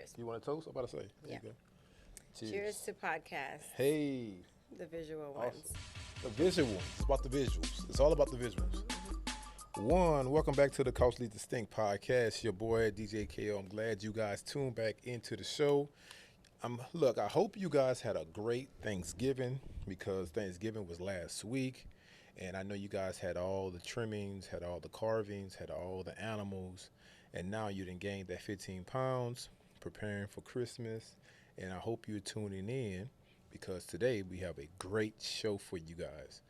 Cheers. You want to toast? I'm about to say. There Yeah. you go. Cheers. Cheers to podcasts. Hey. The visual Awesome. ones. The visuals. It's about the visuals. It's all about the visuals. One, welcome back to the Culturally Distinct podcast. Your boy DJ KO. I'm glad you guys tuned back into the show. Look, I hope you guys had a great Thanksgiving because Thanksgiving was last week, and I know you guys had all the trimmings, had all the carvings, had all the animals, and now you done gained that 15 pounds, preparing for Christmas, and I hope you're tuning in because today we have a great show for you guys.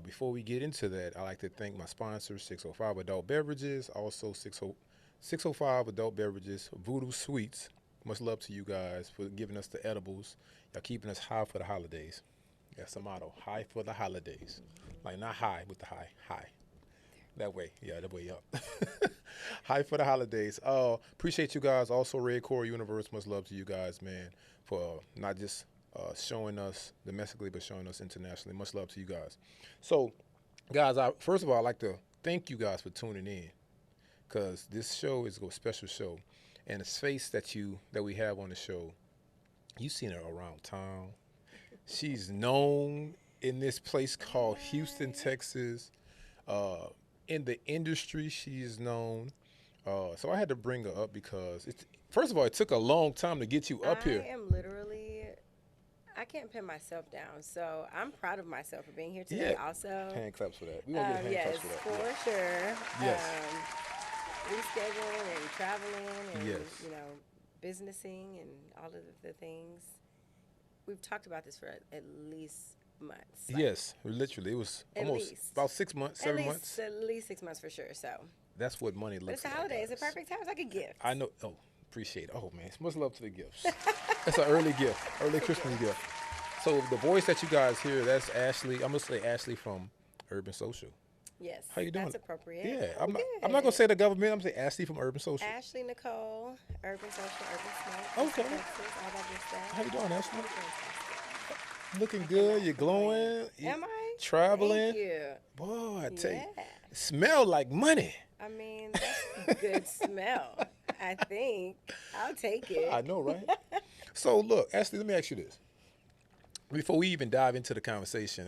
Before we get into that, I'd like to thank my sponsors, 605 Adult Beverages, also 605 Adult Beverages, Voodoo Sweets. Much love to you guys for giving us the edibles. Y'all keeping us high for the holidays. That's the motto, high for the holidays. Like not high with the high. That way, yeah, that way up. High for the holidays. Appreciate you guys. Also, Red Core Universe, much love to you guys, man, for not just showing us domestically, but showing us internationally. Much love to you guys. So, guys, first of all, I'd like to thank you guys for tuning in because this show is a special show. And the space that we have on the show, you've seen her around town. She's known in this place called Houston, Texas. In the industry, she is known. So I had to bring her up because first of all, it took a long time to get you up here. I am literally, I can't pin myself down. So I'm proud of myself for being here today also. Hand claps for that. We're going to get hand yes, claps for that. for sure. Yes. Rescheduling and traveling and, Yes. businessing and all of the things. We've talked about this for at least months. Yes, literally. It was almost about 6 months, 7 months. At least 6 months for sure. So. That's what money But looks it's a like. holiday. It's a guys. perfect time. It's like a gift. I know. Oh, appreciate it. Oh, man. Much love to the gifts. That's an early gift, early Christmas gift. So the voice that you guys hear, that's Ashley. I'm going to say Ashley from Urban Social. Yes. How you doing? That's appropriate. Yeah. I'm not going to say the government. I'm going to say Ashley from Urban Social. Ashley Nicole, Urban Social, Urban Smoke. Okay. Texas, all that good stuff. How you doing, Ashley? Fantastic. Looking good. You're glowing. Am I? Traveling. Thank you. Boy, I tell you. Yeah. Smell like money. I mean, that's a good smell. I think. I'll take it. I know, right? So, look, Ashley, let me ask you this. Before we even dive into the conversation,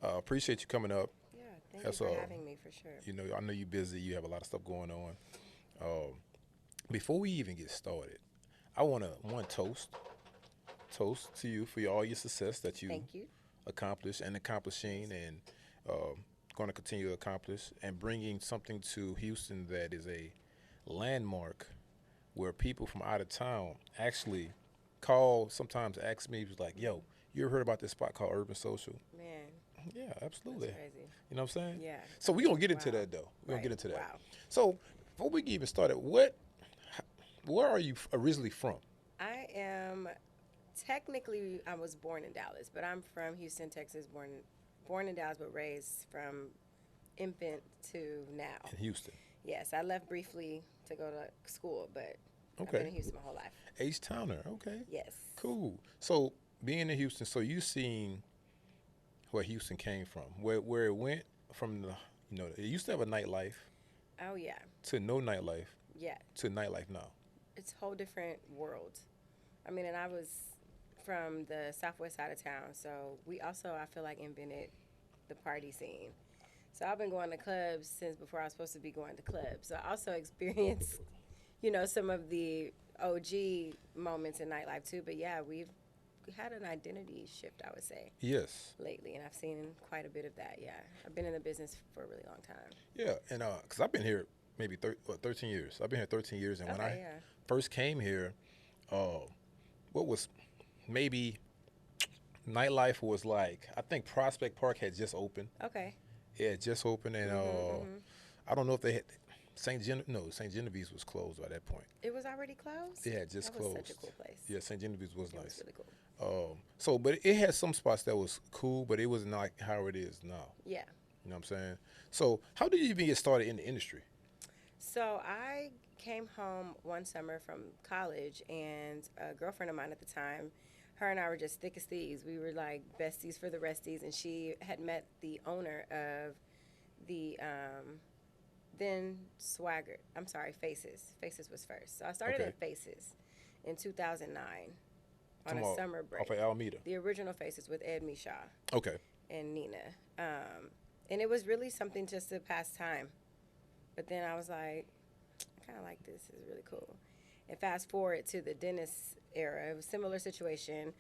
appreciate you coming up. Yeah, thank you for having me, for sure. I know you're busy. You have a lot of stuff going on. Before we even get started, I want to toast to you for all your success that you Thank you. accomplished and accomplishing and going to continue to accomplish and bringing something to Houston that is a landmark where people from out of town actually call, sometimes ask me, was like, yo, you ever heard about this spot called Urban Social? Man, Yeah, absolutely. that's crazy. You know what I'm saying? Yeah. So we're going to get into Wow. that, though. We're going to get into that. Wow. So before we get even started, where are you originally from? I am, technically, I was born in Dallas, but I'm from Houston, Texas, born in Dallas, but raised from infant to now. In Houston. Yes, I left briefly to go to school, but I've Okay. been in Houston my whole life. H-Towner. Okay. Yes. Cool. So being in Houston, so you seen where Houston came from, where it went from it used to have a nightlife Oh, yeah. to no nightlife Yeah. to nightlife now. It's a whole different world. I mean, and I was from the southwest side of town, so we also, I feel like, invented the party scene. So I've been going to clubs since before I was supposed to be going to clubs. So I also experienced, some of the OG moments in nightlife too. But yeah, we've had an identity shift, I would say, Yes. lately, and I've seen quite a bit of that. Yeah, I've been in the business for a really long time. Yeah, and because I've been here maybe 13 years. I've been here 13 years, and when I yeah. first came here, what was maybe nightlife was like, I think Prospect Park had just opened. Okay. Yeah, it just opened, and I don't know if they had St. Genevieve's was closed by that point. It was already closed? Yeah, it just that was closed. such a cool place. Yeah, St. Genevieve's was It nice. was really cool. But it had some spots that was cool, but it was not how it is now. Yeah. You know what I'm saying? So how did you even get started in the industry? So I came home one summer from college, and a girlfriend of mine at the time, her and I were just thick as thieves. We were like besties for the resties, and she had met the owner of the then Swagger. I'm sorry, Faces. Faces was first. So I started Okay. at Faces. in 2009 on Come a on, summer break. off of Alameda. The original Faces with Ed Misha Okay. and Nina. And it was really something just to pass time. But then I was like, I kind of like this. It's really cool. And fast forward to the Dennis era. It was a similar situation.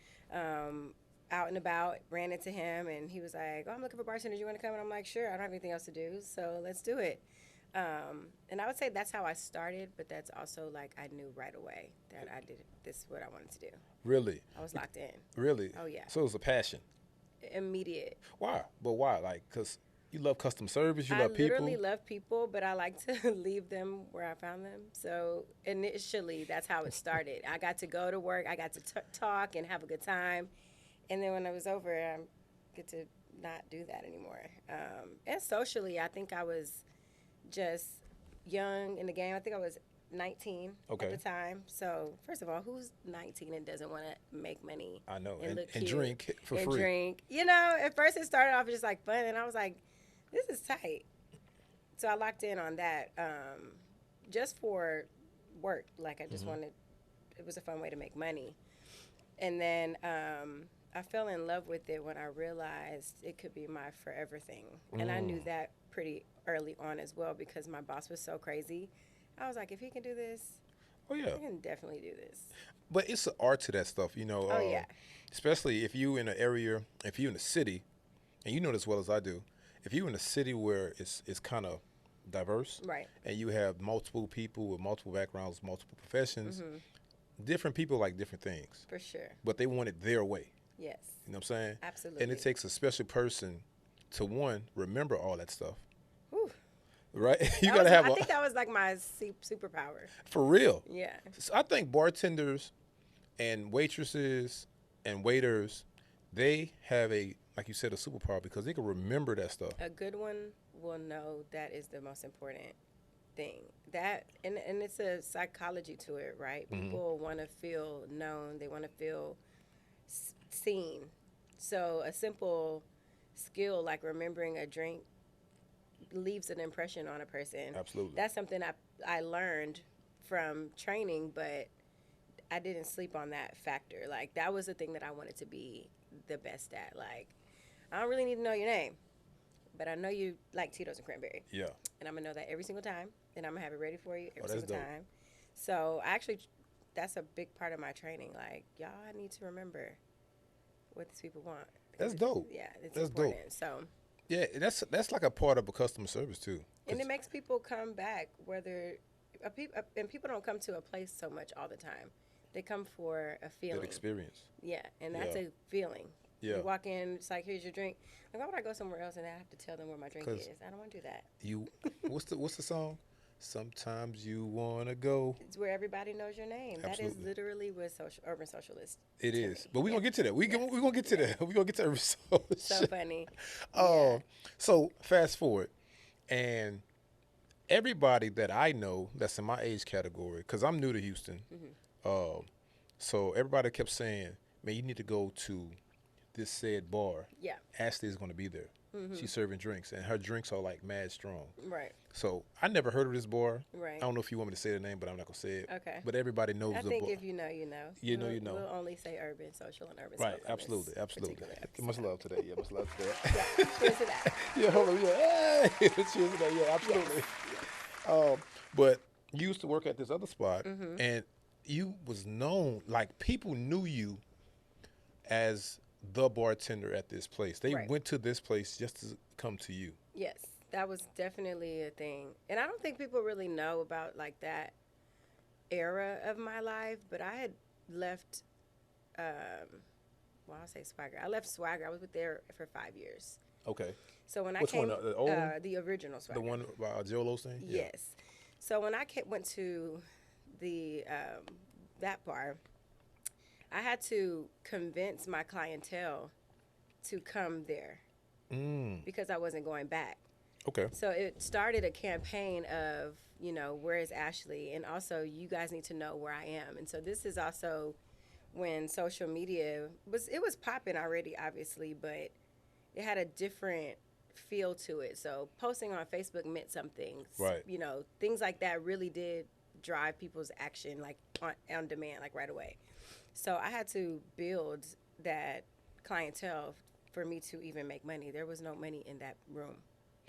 Out and about, ran into him, and he was like, oh, I'm looking for bartenders. You want to come? And I'm like, sure. I don't have anything else to do, so let's do it. And I would say that's how I started, but that's also like I knew right away that I did this is what I wanted to do. Really? I was locked in. Really? Oh, yeah. So it was a passion. Immediate. Why? But why? Like, because you love customer service, you love people. I literally love people, but I like to leave them where I found them. So initially, that's how it started. I got to go to work. I got to talk and have a good time. And then when it was over, I get to not do that anymore. And socially, I think I was just young in the game. I think I was 19 at the time. So first of all, who's 19 and doesn't want to make money? I know. And drink for and free. Drink. You know, at first it started off just like fun, and I was like, this is tight. So I locked in on that just for work. Like I just wanted, it was a fun way to make money. And then I fell in love with it when I realized it could be my forever thing. And I knew that pretty early on as well because my boss was so crazy. I was like, if he can do this, Oh, yeah. I can definitely do this. But it's an art to that stuff, you know. Oh, yeah. Especially if you in an area, if you in a city, and you know this as well as I do, if you in a city where it's kind of diverse, Right. and you have multiple people with multiple backgrounds, multiple professions, different people like different things, For sure. but they want it their way. Yes. You know what I'm saying? Absolutely. And it takes a special person to, one, remember all that stuff. Whew. Right? You That got to was- have I think that was like my superpower. for real. Yeah. So I think bartenders and waitresses and waiters, they have a, like you said, a superpower because they can remember that stuff. A good one will know that is the most important thing. That and it's a psychology to it, right? People want to feel known. They want to feel seen. So a simple skill like remembering a drink leaves an impression on a person. Absolutely. That's something I learned from training, but I didn't sleep on that factor. Like that was the thing that I wanted to be the best at. Like I don't really need to know your name, but I know you like Tito's and cranberry. Yeah. And I'm gonna know that every single time, and I'm gonna have it ready for you every that's single dope. time. So actually, that's a big part of my training. Like y'all need to remember what these people want. That's dope. Yeah, it's That's dope. important. So, Yeah, that's like a part of a customer service too. and it makes people come back. Whether and people don't come to a place so much all the time. They come for a feeling. That experience. Yeah, and that's Yeah. a feeling. Yeah. You walk in, it's like, here's your drink. Like, why would I go somewhere else and I have to tell them where my drink 'Cause is? I don't want to do that. You what's the song? Sometimes you wanna go. It's where everybody knows your name. That Absolutely. is literally what urban socialist. It to is. me. But we're gonna get to that. We're gonna get to that. We're gonna get to every song. So funny. So fast forward, and everybody that I know that's in my age category, because I'm new to Houston, so everybody kept saying, "Man, you need to go to this said bar." Yeah. Ashley is going to be there. She's serving drinks, and her drinks are like mad strong. Right. So I never heard of this bar. Right. I don't know if you want me to say the name, but I'm not gonna say it. Okay. But everybody knows I the think bar. if you know, you know. You know, you know. We'll only say urban social and urban Right, social. in absolutely, this absolutely. particular Much episode. love to that. Yeah, much love to that. Yeah. Cheers to that. Yeah, hold on. Yeah, hey, cheers to that. Yeah, absolutely. But you used to work at this other spot, and you was known, like people knew you as the bartender at this place. They Right. went to this place just to come to you. Yes, that was definitely a thing. And I don't think people really know about like that era of my life, but I had left, I'll say Swagger. I left Swagger. I was with there for 5 years. Okay. So when Which I came, one, the old one? the original Swagger. The one by Joe Osteen? Yeah. Yes. So when I went to the that bar, I had to convince my clientele to come there because I wasn't going back. Okay. So it started a campaign of, you know, where is Ashley? And also, you guys need to know where I am. And so this is also when social media was popping already, obviously, but it had a different feel to it. So posting on Facebook meant something. Right. You know, things like that really did drive people's action like on demand, like right away. So I had to build that clientele for me to even make money. There was no money in that room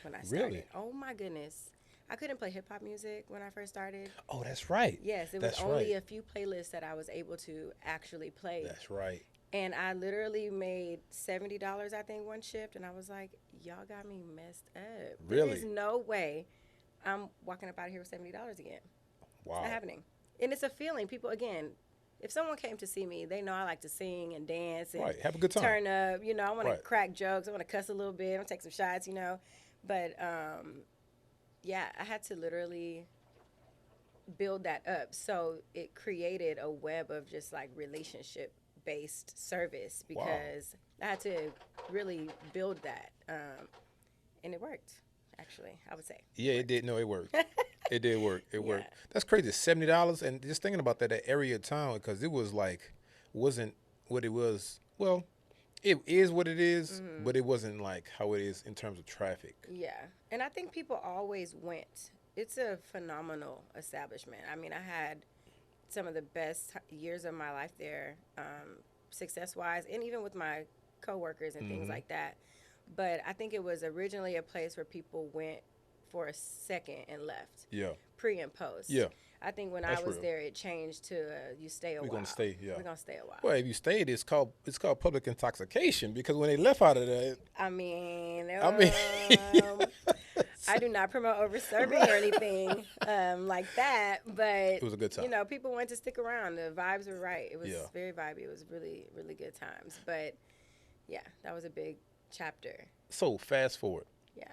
when I started. Really? Oh my goodness. I couldn't play hip hop music when I first started. Oh, that's right. Yes, it was That's only right. a few playlists that I was able to actually play. That's right. And I literally made $70, I think, one shift. And I was like, y'all got me messed up. Really? There's no way I'm walking up out of here with $70 again. Wow. It's not happening. And it's a feeling. People, again, if someone came to see me, they know I like to sing and dance and Right. Have a good time. turn up. You know, I want Right. to crack jokes. I want to cuss a little bit. I want to take some shots, you know. But, yeah, I had to literally build that up. So it created a web of just like relationship-based service because I had to really build that. And it worked, actually, I would say. Yeah, it did. No, it worked. It did work. It Yeah. worked. That's crazy. $70, and just thinking about that area of town, because it was like, wasn't what it was. Well, it is what it is, but it wasn't like how it is in terms of traffic. Yeah. And I think people always went. It's a phenomenal establishment. I mean, I had some of the best years of my life there, success-wise, and even with my coworkers and things like that. But I think it was originally a place where people went for a second and left, Yeah. pre and post. Yeah. I think when That's I was real. there, it changed to you stay a We're while. gonna stay, yeah. We're going to stay a while. Well, if you stayed, it's called public intoxication, because when they left out of there, I mean, I I do not promote over serving or anything like that, but it was a good time. you know, people wanted to stick around. The vibes were right. It was Yeah. very vibey. It was really, really good times. But yeah, that was a big chapter. So fast forward, Yeah.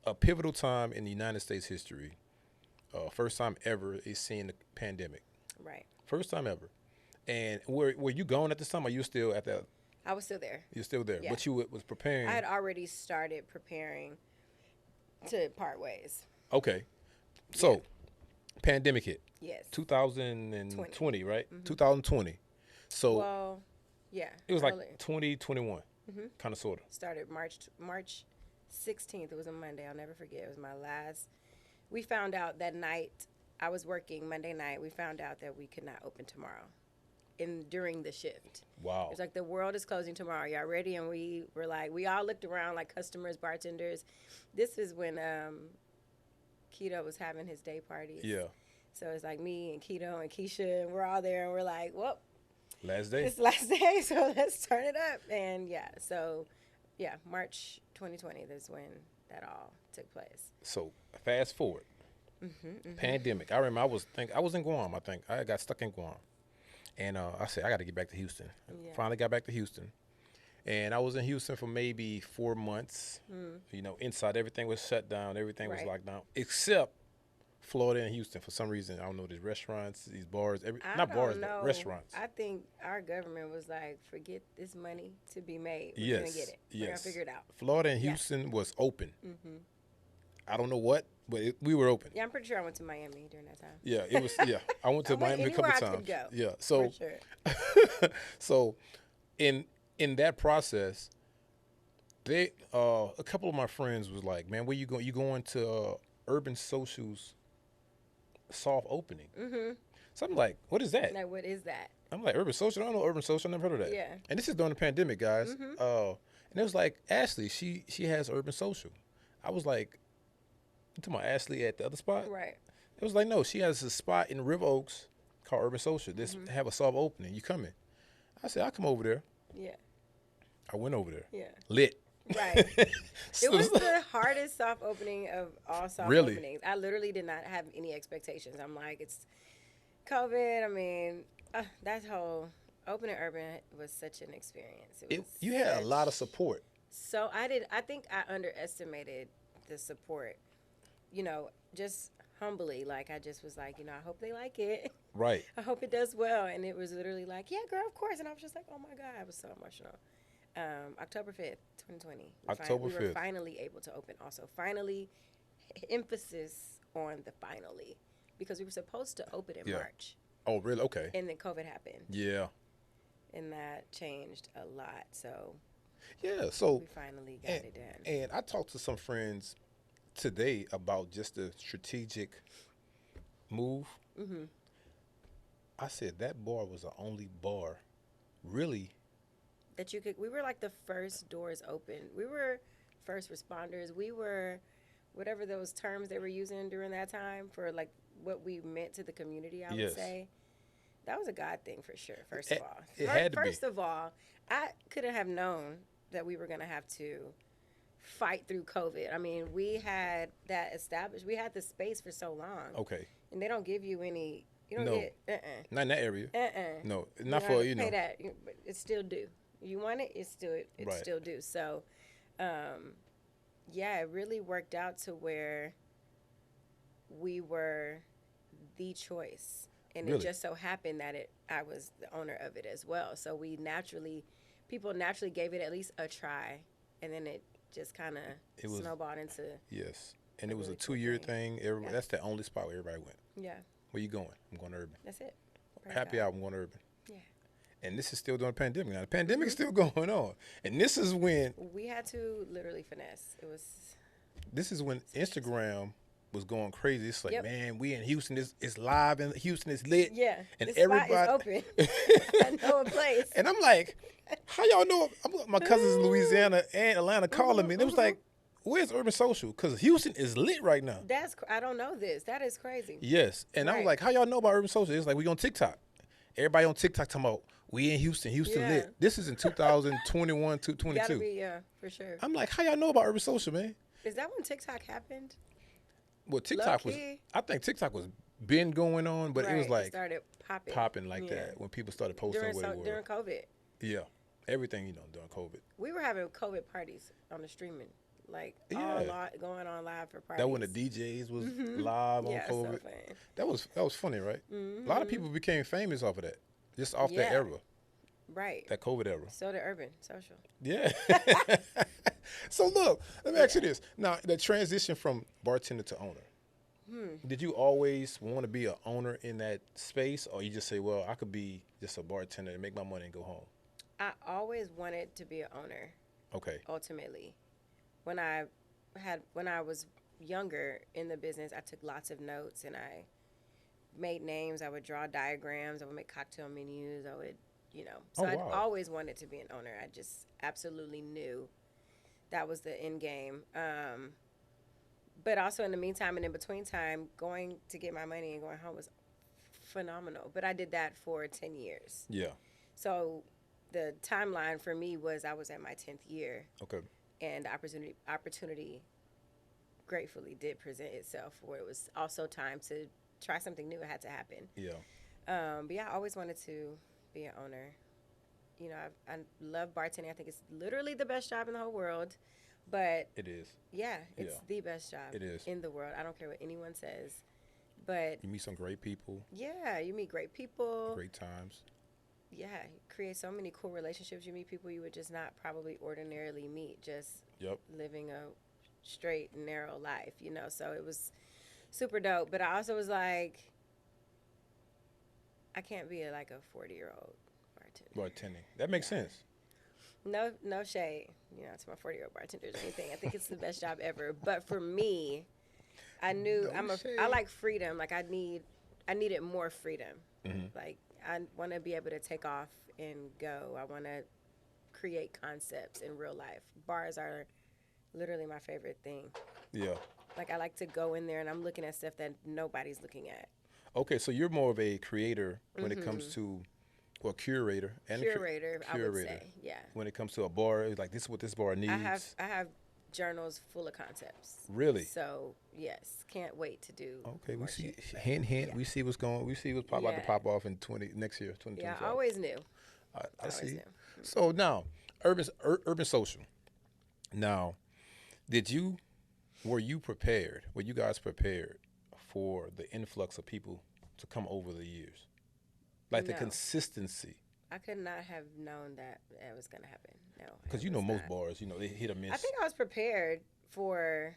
A pivotal time in the United States history. First time ever is seeing the pandemic. Right. First time ever. And were you gone at this time, or you still at that? I was still there. You're still there, Yeah. but you was preparing. I had already started preparing to part ways. Okay, so pandemic hit. Yes. 2020, right? 2020. So Well, yeah. it was like early. 2021, kind of sort of. Started March 16th. It was a Monday. I'll never forget. It was my last. We found out that night. I was working Monday night. We found out that we could not open tomorrow, during the shift. Wow. It's like the world is closing tomorrow. Y'all ready? And we were like, we all looked around like customers, bartenders. This is when Keto was having his day parties. Yeah. So it's like me and Keto and Keisha, and we're all there, and we're like, well, Last day. it's last day, so let's turn it up. And yeah, March 2020 is when that all took place. So fast forward. Pandemic. I remember I was in Guam. I think I got stuck in Guam, and I said I got to get back to Houston. Yeah. Finally got back to Houston, and I was in Houston for maybe 4 months. You know, inside everything was shut down. Everything was Right. locked down except Florida and Houston. For some reason, I don't know. These restaurants, these bars, I not don't bars, know. but restaurants. I think our government was like, forget this money to be made. We're Yes, going to get it. We're going yes. to figure it out. Florida and Houston was open. I don't know what, but we were open. Yeah, I'm pretty sure I went to Miami during that time. Yeah, it was. Yeah, I went to I went Miami a couple anywhere I could times. go, Yeah, so For sure. so in that process, they a couple of my friends was like, "Man, where you going? You going to Urban Social's soft opening?" So I'm like, "What is that?" Like, what is that? I'm like, "Urban Social? I don't know Urban Social. I never heard of that." Yeah. And this is during the pandemic, guys. And it was like Ashley. She has Urban Social. I was like, "You talking about Ashley at the other spot?" Right. It was like, no, she has a spot in River Oaks called Urban Social. This have a soft opening. You coming? I said, I'll come over there. Yeah. I went over there. Yeah. Lit. Right. It was the hardest soft opening of all soft Really? openings. I literally did not have any expectations. I'm like, it's COVID. I mean, that whole opening Urban was such an experience. You had a lot of support. So I think I underestimated the support. You know, just humbly, like I just was like, you know, I hope they like it. Right. I hope it does well. And it was literally like, yeah, girl, of course. And I was just like, oh my God, I was so emotional. October 5th, 2020. We were 5th. finally able to open also. Finally, emphasis on the finally. Because we were supposed to open in March. Oh, really? Okay. And then COVID happened. Yeah. And that changed a lot. So Yeah. So we finally got it done. And I talked to some friends today about just the strategic move, Mm-hmm. I said that bar was the only bar, really. That you could. We were like the first doors open. We were first responders. We were whatever those terms they were using during that time for like what we meant to the community. I would Yes, say that was a God thing for sure. First of it, all, it had to be. first of all, I couldn't have known that we were gonna have to fight through COVID. I mean, we had that established. We had the space for so long, Okay, and they don't give you any. You don't no, get not in that area. No, You not don't for have to you pay know. that, but it's still due. You want it, it's Right. still due. So, yeah, it really worked out to where we were the choice, and it Really, just so happened that I was the owner of it as well. So people naturally gave it at least a try, and then it just kind of it was snowballed into yes, and a it was a really cool 2 year thing. thing. Everybody, Yeah, that's the only spot where everybody went. yeah, Where you going? I'm going to Urban. that's it. Praise Happy God. hour, I'm going to Urban. Yeah. And this is still during the pandemic. Now the pandemic is still going on, and We had to literally finesse. It was this is when crazy. Instagram was going crazy. It's like, Yep. man, we in Houston. It's live in Houston. It's lit. Yeah, And this spot is everybody. open. I know a place. And I'm like, how y'all know? My cousins in Louisiana and Atlanta calling me. And it was like, where's Urban Social? Because Houston is lit right now. I don't know this. That is crazy. Yes. And I was Right. like, how y'all know about Urban Social? It's like, we on TikTok. Everybody on TikTok talking about, we in Houston. Houston Yeah. lit. This is in 2021 to Gotta 22. be, yeah, for sure. I'm like, how y'all know about Urban Social, man? Is that when TikTok happened? Well, TikTok was, Low-key. I think TikTok was been going on, but it was Right, like started popping. popping like Yeah. that when people started posting where they were. During COVID. Yeah. Everything, during COVID. We were having COVID parties on the streaming. Like, Yeah. going on live for parties. That when the DJs was live on Yeah, so COVID. fun. That was funny, right? A lot of people became famous off of that, just off that Yeah. era, Right. that COVID era. So the urban social. Yeah. So look, let me ask you this. Now, the transition from bartender to owner. Did you always want to be an owner in that space, or you just say, well, I could be just a bartender and make my money and go home? I always wanted to be an owner. Okay. Ultimately, when I was younger in the business, I took lots of notes and I made names. I would draw diagrams. I would make cocktail menus. I would, So Oh, I wow. always wanted to be an owner. I just absolutely knew that was the end game. But also in the meantime and in between time, going to get my money and going home was phenomenal. But I did that for 10 years. Yeah. So the timeline for me was I was at my 10th year. Okay. And opportunity gratefully did present itself where it was also time to try something new. It had to happen. Yeah. But yeah, I always wanted to be an owner. I love bartending. I think it's literally the best job in the whole world. But It is. yeah, it's Yeah. the best job It is. in the world. I don't care what anyone says. But You meet some great people, yeah, you meet great people. great times. Yeah, you create so many cool relationships. You meet people you would just not probably ordinarily meet, just Yep. living a straight, narrow life, So it was super dope. But I also was like, I can't be a 40-year-old bartender. Bartending. That makes sense. No shade, to my 40-year-old bartenders or anything. I think it's the best job ever. But for me, I knew No I shade. like freedom. Like I needed more freedom. Mhm. Like I want to be able to take off and go. I want to create concepts in real life. Bars are literally my favorite thing. Yeah. Like I like to go in there and I'm looking at stuff that nobody's looking at. Okay, so you're more of a creator when it comes to, well, curator and Curator, I would curator. say. Yeah. When it comes to a bar, it's like this is what this bar needs. I have journals full of concepts. Really? So yes, can't wait to do. Okay, we more see shit. hint. Yeah. We see what's going. We see what's about to Yeah. pop off in next year, 2025. Yeah, I always knew. I always see. knew. So now, urban social. Now, were you prepared? Were you guys prepared for the influx of people to come over the years? Like the No. consistency. I could not have known that it was going to happen. No. Because it most was not. bars, they hit or miss. I think I was prepared for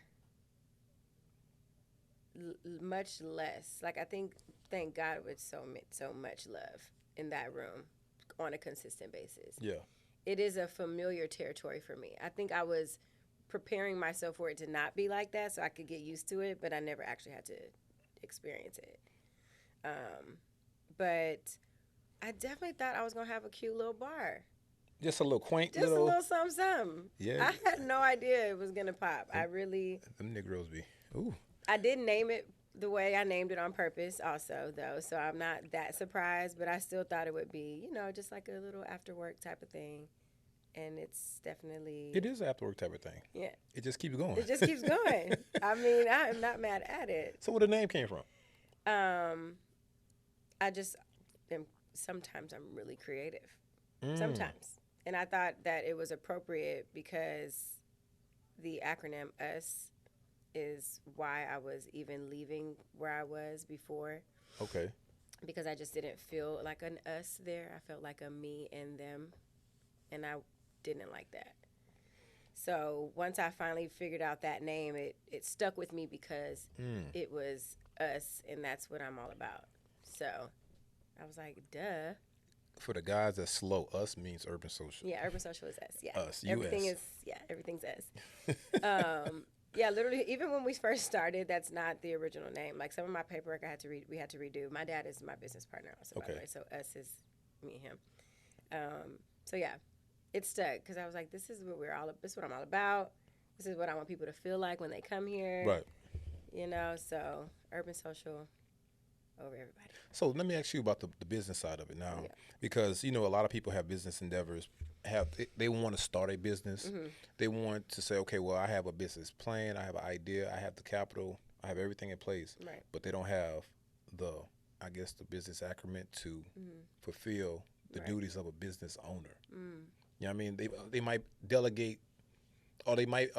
much less. Like I think, thank God, with so much love in that room on a consistent basis. Yeah. It is a familiar territory for me. I think I was preparing myself for it to not be like that so I could get used to it, but I never actually had to experience it. But I definitely thought I was gonna have a cute little bar, Just a little quaint just little. a little something, something. Yeah. I had no idea it was gonna pop. Them Negroes be. Ooh. I didn't name it the way I named it on purpose, also though, so I'm not that surprised. But I still thought it would be, just like a little after work type of thing, and it's definitely. It is an after work type of thing. Yeah. It just keeps going. It just keeps going. I mean, I am not mad at it. So where the name came from? I just am. Sometimes I'm really creative. Mm. Sometimes, and I thought that it was appropriate because the acronym US is why I was even leaving where I was before. Okay. Because I just didn't feel like an us there. I felt like a me and them, and I didn't like that. So once I finally figured out that name, it stuck with me because it was us, and that's what I'm all about. So I was like, duh. For the guys that slow, us means urban social. Yeah, urban social is us. Yeah, Us, everything US. Everything's us. Yeah, literally, even when we first started, that's not the original name. Like some of my paperwork, we had to redo. My dad is my business partner, also, by the way. So us is me and him. So yeah, it stuck because I was like, this is what This is what I'm all about. This is what I want people to feel like when they come here. Right. So urban social over everybody. So let me ask you about the business side of it now, because a lot of people have business endeavors. They want to start a business. Mm-hmm. They want to say, okay, well, I have a business plan, I have an idea, I have the capital, I have everything in place, Right. but they don't have the business acumen to fulfill the duties of a business owner. Mm. You know what I mean? They might delegate, or they might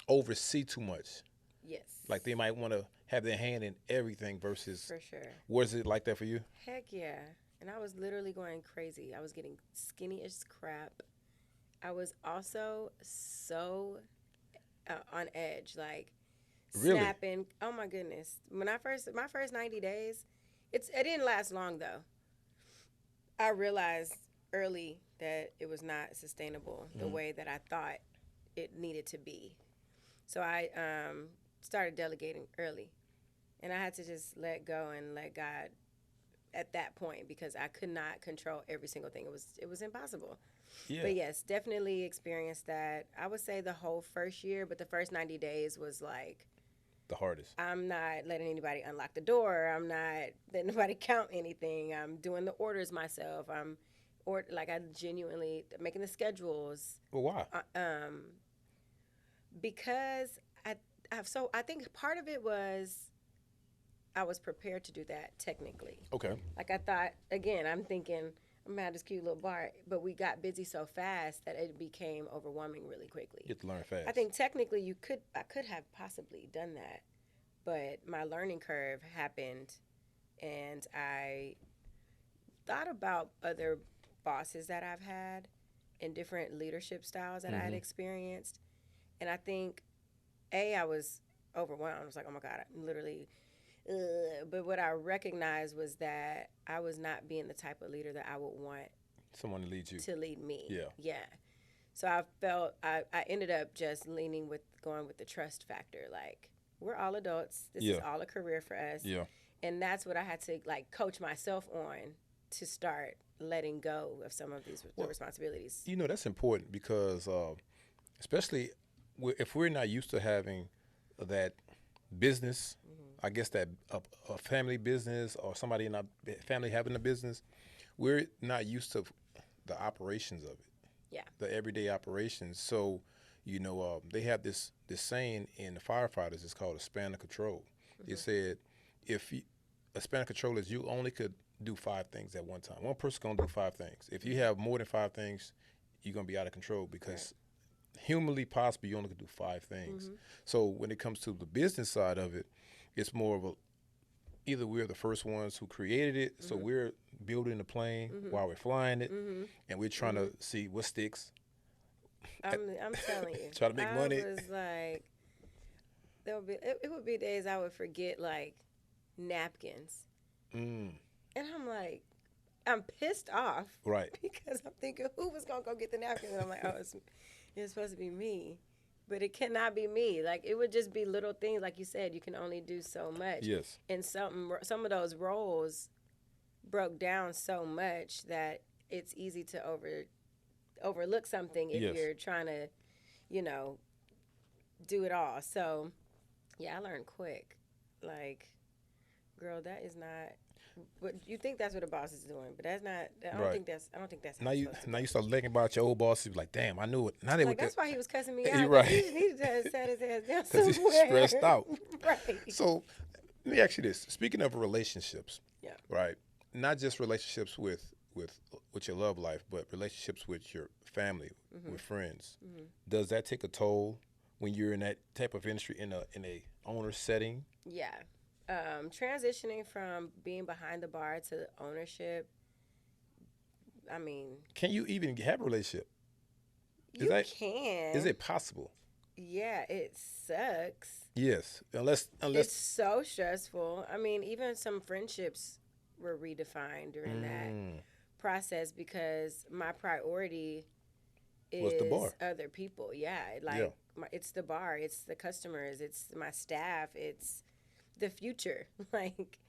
oversee too much. Yes. Like they might want to have their hand in everything versus. For sure. Was it like that for you? Heck yeah. And I was literally going crazy. I was getting skinny as crap. I was also so on edge, like Really? snapping. Oh my goodness! My first 90 days, it didn't last long though. I realized early that it was not sustainable the way that I thought it needed to be. So I started delegating early, and I had to just let go and let God at that point because I could not control every single thing. It was impossible. Yeah. But yes, definitely experienced that. I would say the whole first year, but the first 90 days was like The hardest. I'm not letting anybody unlock the door. I'm not letting nobody count anything. I'm doing the orders myself. I genuinely making the schedules. Well, why? Because I think part of it was I was prepared to do that technically. Okay. Like I thought, again, I'm thinking I'm gonna have this cute little bar, but we got busy so fast that it became overwhelming really quickly. You have to learn fast. I think technically I could have possibly done that, but my learning curve happened, and I thought about other bosses that I've had and different leadership styles that I had experienced, and I think, I was overwhelmed. I was like, oh my God, I'm literally. But what I recognized was that I was not being the type of leader that I would want someone to lead you. to lead me. Yeah. Yeah. So I felt I ended up just going with the trust factor. Like, we're all adults. This is all a career for us. Yeah. And that's what I had to coach myself on to start letting go of some of these responsibilities. That's important because especially if we're not used to having that business, I guess that a family business or somebody in our family having a business, we're not used to the operations of it. Yeah. The everyday operations. So, they have this saying in the firefighters. It's called a span of control. It said, a span of control is you only could do 5 things at one time. One person gonna do 5 things. If you have more than 5 things, you're gonna be out of control because humanly possible, you only could do 5 things. So when it comes to the business side of it, it's more of either we're the first ones who created it, so we're building the plane while we're flying it, and we're trying to see what sticks. I'm telling you. Try to make money. I was like, it would be days I would forget napkins, and I'm like, I'm pissed off, Right? Because I'm thinking who was gonna go get the napkins, and I'm like, oh, it's supposed to be me, but it cannot be me. Like, it would just be little things. Like you said, you can only do so much. Yes. And some of those roles broke down so much that it's easy to overlook something if Yes. you're trying to, you know, do it all. So, yeah, I learned quick. Like, girl, that is not. But you think that's what a boss is doing, but that's not. I don't Right. think that's. I don't think that's. Now how it's you supposed to now be. you start thinking about your old boss. You be like, damn, I knew it. Now they Like, with that's the, why he was cussing me You're out. right. He needed to set his ass down because somewhere. he's stressed out. Right. So let me ask you this: speaking of relationships, Yeah. right? Not just relationships with your love life, but relationships with your family, with friends. Does that take a toll when you're in that type of industry in a owner setting? Yeah. Transitioning from being behind the bar to ownership, I mean, Can you even have a relationship? you can. Is it possible? Yeah, it sucks. Yes, unless It's so stressful. I mean, even some friendships were redefined during that process because my priority Was is the bar. other people. Yeah, like it's the bar, it's the customers, it's my staff, it's the future. Like,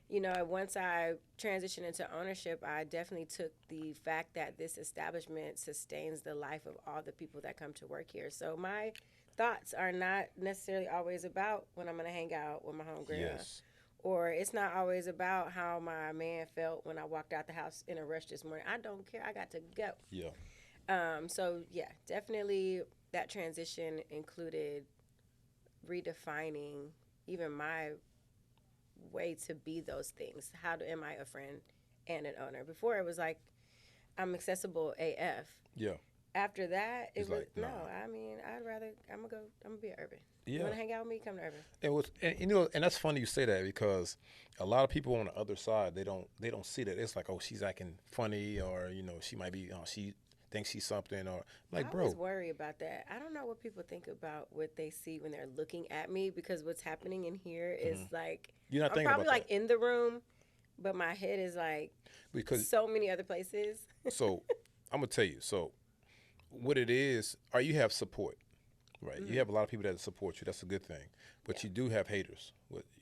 you know, once I transitioned into ownership, I definitely took the fact that this establishment sustains the life of all the people that come to work here. So my thoughts are not necessarily always about when I'm going to hang out with my homegirl. Yes. Or it's not always about how my man felt when I walked out the house in a rush this morning. I don't care. I got to go. Yeah. So, yeah, definitely that transition included redefining even my way to be those things. Am I a friend and an owner? Before it was like I'm accessible AF. Yeah. After that, it It's was like, no. nah. I mean, I'm gonna be an urban. Yeah. You wanna hang out with me? Come to urban. And you know, and that's funny you say that because a lot of people on the other side they don't see that. It's like, oh, she's acting funny, or you know, she might be, she thinks she's something, or like, I bro. always worry about that. I don't know what people think about what they see when they're looking at me because what's happening in here is like You're not I'm thinking probably about like in the room, but my head is like because so many other places. so I'm gonna tell you. So what it is, or you have support, right? You have a lot of people that support you. That's a good thing. But you do have haters.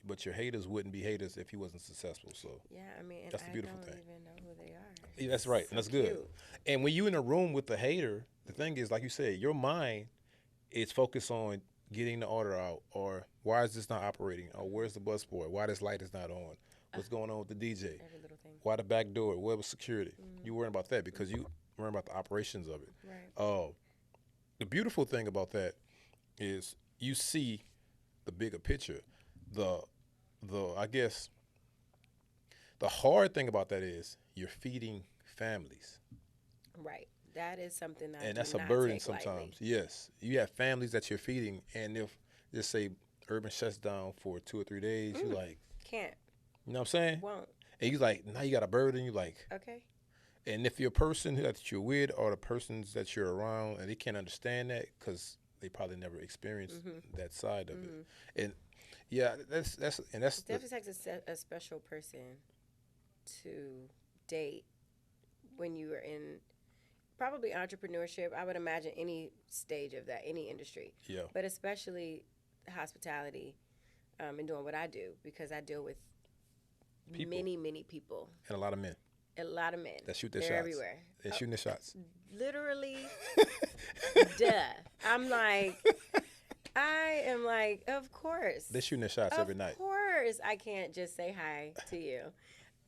But your haters wouldn't be haters if you wasn't successful. So Yeah, I mean, and that's the beautiful I don't thing. even know who they are. Yeah, that's right, So and that's good. cute. And when you in a room with the hater, the thing is, like you said, your mind is focused on getting the order out, or why is this not operating, or where's the busboy, why this light is not on, what's going on with the DJ, Every little thing. why the back door, where was security? You worrying about that because you worrying about the operations of it. Right. The beautiful thing about that is you see the bigger picture. The I guess the hard thing about that is you're feeding families. Right. That is something that And I that's do a not burden take lightly. sometimes. Yes. You have families that you're feeding, and if just say urban shuts down for 2 or 3 days, you like, Can't. you know what I'm saying? Won't. And you like, now you got a burden, you like, Okay. and if you're a person that you're with or the persons that you're around and they can't understand that because they probably never experienced that side of it. And yeah, that's It definitely takes a special person to date when you are in probably entrepreneurship. I would imagine any stage of that, any industry. yeah. But especially hospitality and doing what I do because I deal with People. many people. And a lot of men A lot of men. that shoot their They're shots. everywhere. They're shooting their shots. Literally, duh. I am like, of course. They're shooting their shots every night. Of course, I can't just say hi to you.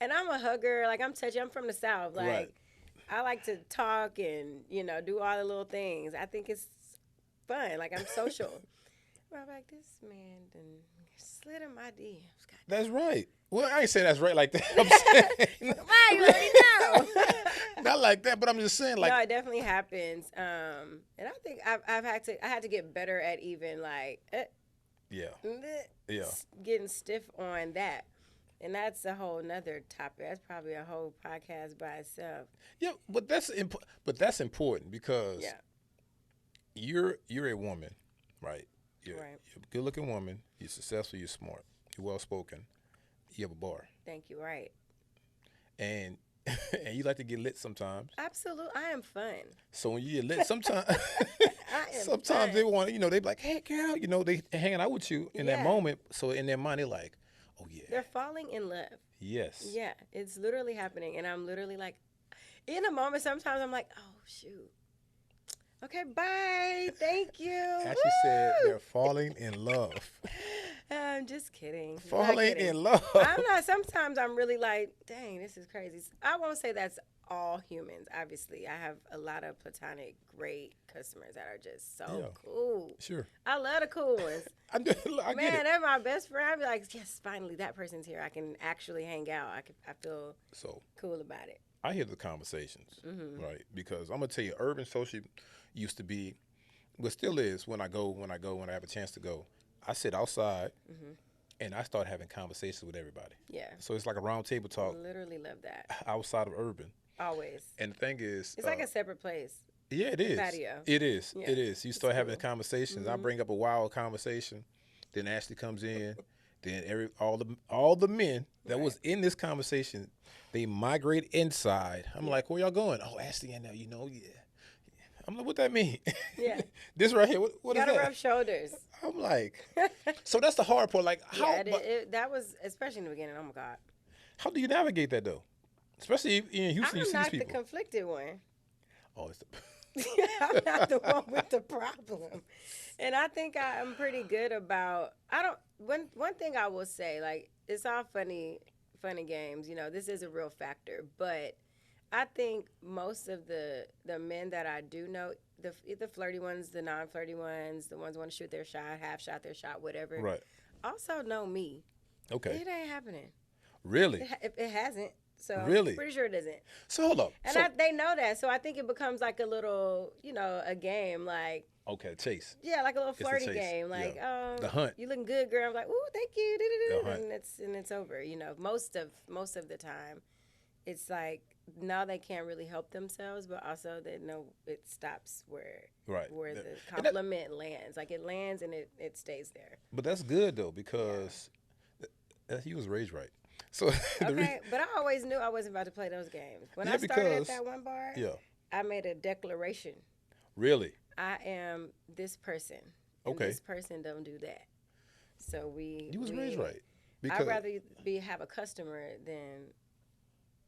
And I'm a hugger. Like, I'm touchy. I'm from the South. Like, Right. I like to talk and, you know, do all the little things. I think it's fun. Like, I'm social. I'm like, this man done slid in my DMs. God. That's right. Well, I ain't saying that's right like that. I'm saying Why? You let me know. not like that, but I'm just saying like No, it definitely happens. And I think I had to get better at even like yeah. getting stiff on that. And that's a whole nother topic. That's probably a whole podcast by itself. Yeah, but that's important because Yeah. you're a woman, right? You're Right. a good-looking woman. You're successful. You're smart. You're well-spoken. You have a bar, Thank you. Right. and and you like to get lit sometimes. Absolutely, I am fun. So when you get lit, sometimes I am sometimes fun. they want, they be like, hey girl, they hanging out with you in that Yeah. moment. So in their mind, they're like, oh yeah, They're falling in love. yes, Yeah, it's literally happening, and I'm literally like, in a moment. Sometimes I'm like, oh shoot. Okay, bye. Thank you. As she said, Woo! they're falling in love. I'm just kidding. Not Falling kidding. in love. I'm not. Sometimes I'm really like, dang, this is crazy. I won't say that's all humans. Obviously, I have a lot of platonic, great customers that are just so Yeah. cool. Sure. I love the cool ones. I Man, get it. they're my best friend. I'd be like, yes, finally, that person's here. I can actually hang out. I feel So cool about it. I hear the conversations, right? Because I'm gonna tell you, urban social used to be, well, still is. When I have a chance to go, I sit outside and I start having conversations with everybody. Yeah. So it's like a round table talk Literally love that. outside of urban. Always. And the thing is, It's like a separate place. yeah, it is. patio. It is. Yeah. It is. You start having cool. conversations. I bring up a wild conversation, then Ashley comes in, then all the men that was in this conversation, they migrate inside. I'm like, where y'all going? Oh, Ashley, and yeah. I'm like, what that mean? Yeah. This right here, what is Gotta that? rub shoulders. I'm like, so that's the hard part. Like, how That was, especially in the beginning. Oh my God. how do you navigate that though? Especially in Houston, you I'm see these not the people. conflicted one. Oh, it's the I'm not the one with the problem. And I think I'm pretty good about, one thing I will say, like, it's all funny games. This is a real factor. But I think most of the men that I do know, the flirty ones, the non-flirty ones, the ones who want to shoot their shot, half shot their shot, whatever, right. also know me. Okay. It ain't happening. Really? It hasn't. So Really? I'm pretty sure it isn't. So hold up. And So, they know that. So I think it becomes like a little, a game. Like, okay, chase. yeah, like a little It's a flirty chase. game. Like, Yeah. The hunt. you looking good, girl. I'm like, ooh, thank you. The hunt. And it's over. Most of the time, it's like now they can't really help themselves, but also they know it stops where the compliment lands. Like it lands and it stays there. But that's good though because he was raised right. So Okay, but I always knew I wasn't about to play those games. When I started at that one bar, I made a declaration. Really? I am this person. And Okay. this person don't do that. So You was raised right. I'd rather have a customer than,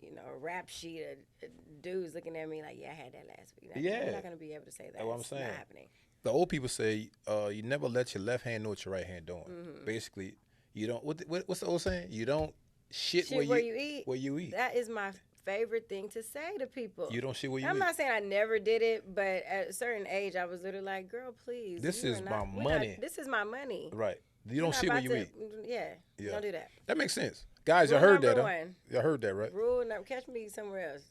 a rap sheet of dudes looking at me like, yeah, I had that last week. Like, Yeah. You're not going to be able to say that. That's what I'm It's saying. not happening. The old people say you never let your left hand know what your right hand doing. Basically, you don't. What's the old saying? You don't shit where you eat. Where you eat. That is my favorite thing to say to people. You don't shit where you I'm eat. not saying I never did it, but at a certain age, I was literally like, girl, please. This you is are my we're money. This is my money. Right. You You're don't not shit where about you to- eat. Yeah. Don't do that. That makes sense. Guys, Rule you heard that, number huh? one. You heard that, right? Rule number, catch me somewhere else.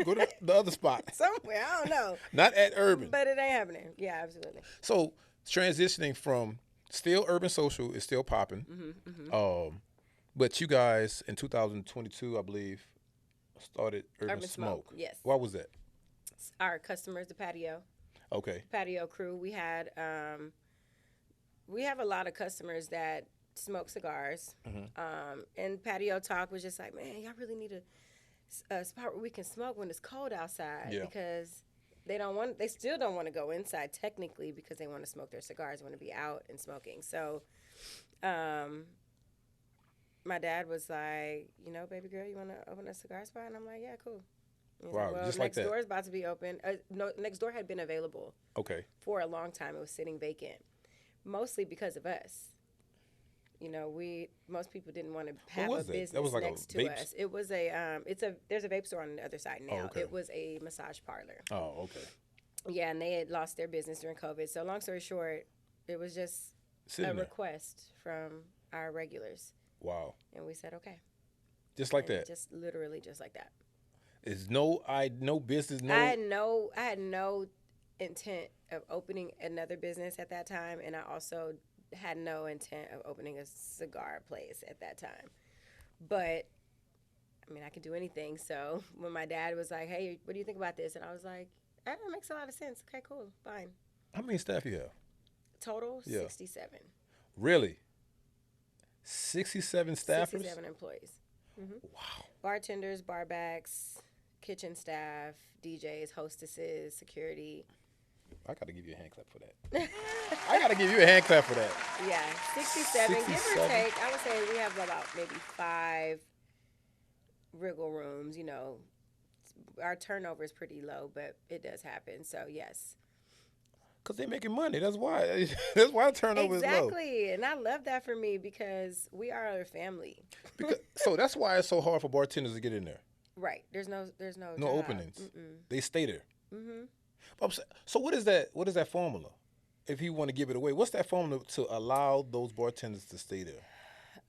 Go to the other spot. Somewhere, I don't know. Not at urban. But it ain't happening. Yeah, absolutely. So transitioning from still urban social is still popping. But you guys in 2022, I believe, started Urban Smoke. Yes. Why was that? Our customers, the patio crew. We had we have a lot of customers that smoke cigars. And patio talk was just like, man, y'all really need a spot where we can smoke when it's cold outside because they still don't want to go inside technically because they want to smoke their cigars, want to be out and smoking. So my dad was like, baby girl, you want to open a cigar spot? And I'm like, yeah, cool. Wow, well, just like next that. door is about to be open. No, next door had been available Okay. for a long time. It was sitting vacant, mostly because of us. Most people didn't want to have a business That was like next a to vape us. It was there's a vape store on the other side now. okay. It was a massage parlor. Oh, okay. Yeah, and they had lost their business during COVID. So long story short, it was just Sitting a there. request from our regulars, Wow. and we said okay. Just like And that. just literally just like that. It's no business, no. I had no intent of opening another business at that time, and I also had no intent of opening a cigar place at that time. But I mean, I could do anything. So when my dad was like, "Hey, what do you think about this?" and I was like, "That makes a lot of sense. Okay, cool, fine." How many staff you have? Total Yeah. 67. Really? 67 staffers? 67 employees. Wow. Bartenders, barbacks, kitchen staff, DJs, hostesses, security. I got to give you a hand clap for that. I got to give you a hand clap for that. Yeah, 67, give or 67. take. I would say we have about maybe 5 wriggle rooms. You know, our turnover is pretty low, but it does happen. So yes, Because they're making money. That's why. That's why the turnover is low. exactly, and I love that for me because we are a family. So that's why it's so hard for bartenders to get in there. Right. There's no No job. openings. Mm-mm. They stay there. Mm-hmm. So what is that? What is that formula? If you want to give it away, what's that formula to allow those bartenders to stay there?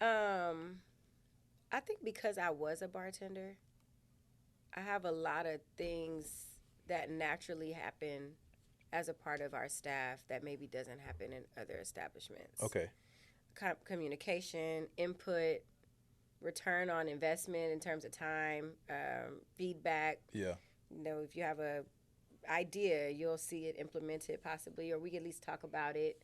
I think because I was a bartender, I have a lot of things that naturally happen as a part of our staff that maybe doesn't happen in other establishments. Okay. Communication, input, return on investment in terms of time, feedback. Yeah. You know, if you have a idea, you'll see it implemented possibly, or we can at least talk about it.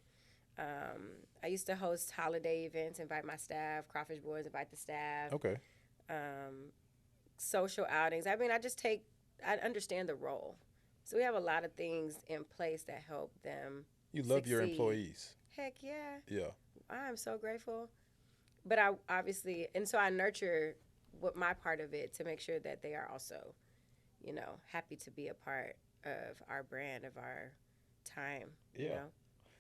I used to host holiday events, invite my staff, crawfish boys, invite the staff. Okay. Social outings. I mean, I understand the role. So we have a lot of things in place that help them. You love your succeed. employees. Heck yeah. Yeah. I am so grateful. But I obviously, and so I nurture what my part of it to make sure that they are also, you know, happy to be a part of our brand, of our time. Yeah.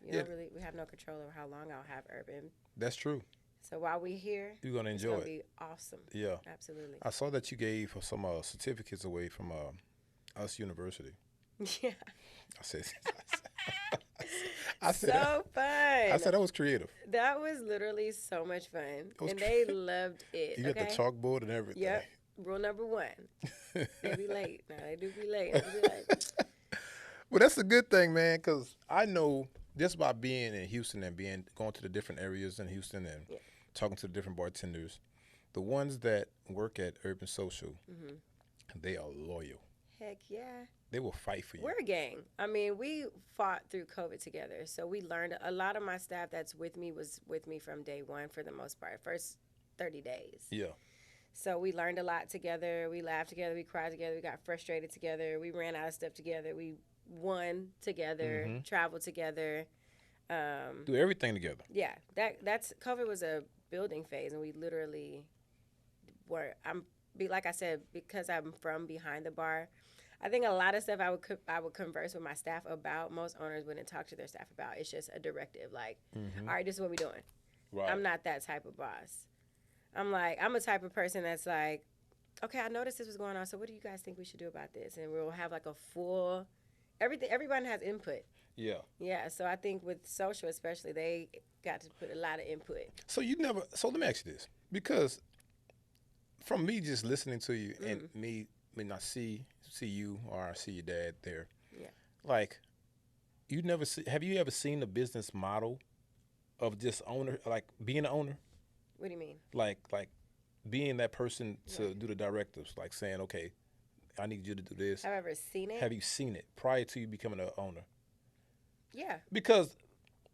You know, we have no control over how long I'll have Urban. That's true. So while we're here, You're gonna it's enjoy gonna it. be awesome. Yeah. Absolutely. I saw that you gave some certificates away from us university. Yeah. I said. I said. So fun. I said that was creative. That was literally so much fun, was and they loved it. You got the chalkboard and everything. Yep. Rule number 1. They be late. No, they do be late. They be late. Well, that's a good thing, man, because I know just by being in Houston and going to the different areas in Houston and talking to the different bartenders, the ones that work at Urban Social, they are loyal. Heck yeah. They will fight for you. We're a gang. I mean, we fought through COVID together. So we learned, a lot of my staff that's with me was with me from day one for the most part, first 30 days. Yeah. So we learned a lot together. We laughed together. We cried together. We got frustrated together. We ran out of stuff together. We won together, traveled together. Do everything together. Yeah. That's COVID was a building phase, and we literally were, like I said, because I'm from behind the bar, I think a lot of stuff I would converse with my staff about, most owners wouldn't talk to their staff about. It's just a directive, like, all right, this is what we're doing. Right. I'm not that type of boss. I'm a type of person that's like, okay, I noticed this was going on, so what do you guys think we should do about this? And we'll have like a full, everyone has input. Yeah. Yeah, so I think with social especially, they got to put a lot of input. So let me ask you this, because from me just listening to you and me, when I see you or I see your dad there, like, have you ever seen the business model of this owner, like being an owner? What do you mean? Like being that person to do the directives, like saying, okay, I need you to do this. Have I ever seen it? Have you seen it prior to you becoming an owner? Yeah. Because